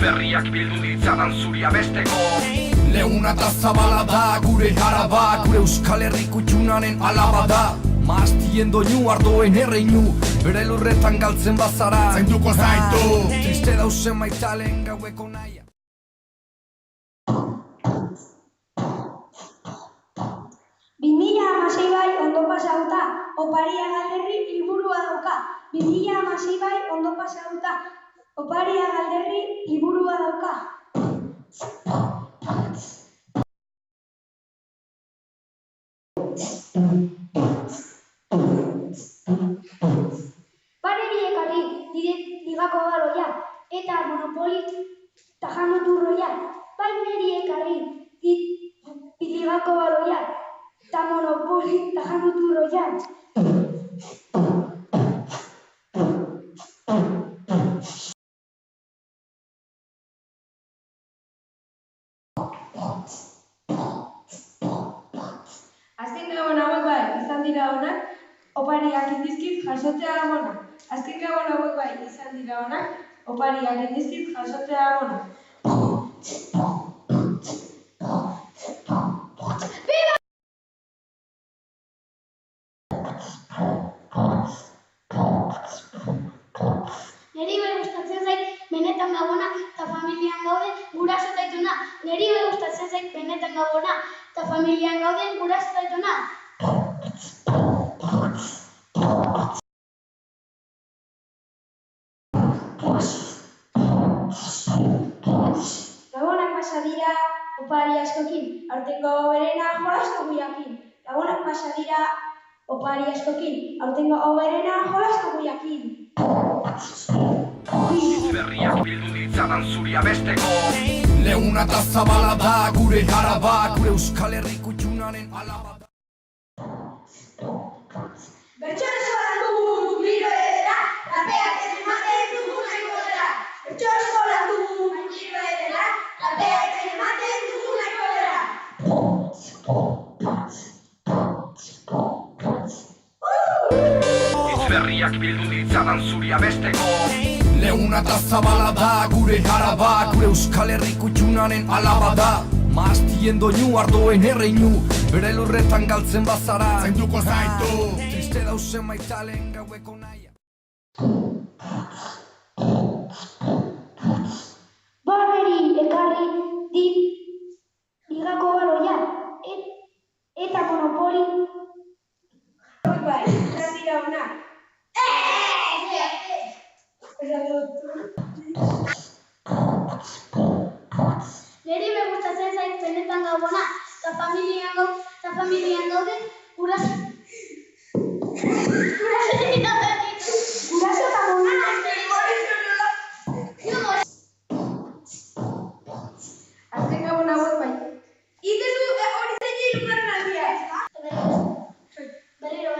berriak bildu ditzadan zuri abesteko. Leuna eta zabala da, gure garaba, gure Euskal Herriko itxunaren alaba da. Maastien doinu, ardoen erreinu, bere lurretan galtzen bazara zainduko zaitu. Triste dauzen maitalen gaueko naia. Bai ondo pasauta, oparia galderri liburua dauka. 2016 bai ondo pasauta, oparia galderri liburua dauka. Pareri ekarri, ligako baloia, eta monopolit tajamoturroia. Pareri ekarri, ligako baloia, eta monopolit tajamoturroia. Azken gabon hauek bai, izan dira onak, opariak indizkit jasotzea amona. Azken gabon hauek bai, izan dira onak, opariak indizkit jasotzea amona. Neri bai gustatzen zait benetan gabona eta familian gauden guraso eta aitona. Neri bai gustatzen zait benetan gabona eta familian gauden guraso eta aitona. Gabonak pasa dira opari askokin, aurtengo hoberena jolastu guiakin. Gabonak pasa dira opari askokin, aurtengo hoberena jolastu guiakin. Berriak bildu ditzadan zuri abesteko. Leuna eta zabala da, gure garaba, gure Euskal Herriko itxunaren alaba da. Bertxore eskolan dugu giro edera, rapeak ez ematen dugu nahiko dela. Bertxore eskolan dugu giro edera, rapeak ez ematen dugu nahiko dela. Berriak bildu ditzadan zuri abesteko. Leuna eta zabala da, gure garaba, gure Euskal Herriko itxunaren alaba da. Maastien doinu, ardoen erreinu, bere lurretan galtzen bazara zainduko zaitu. Triste dauzen maitalen gaueko naia. Barneri ekarri ligako baloia, eta monopoli. Hauek bai, izan dira onak. Neri bai gustatzen zait benetan gabona eta familian gauden guraso eta mona. Azken gabon hauek bai. Itezu hori zein hirugarren aldia. Berriro,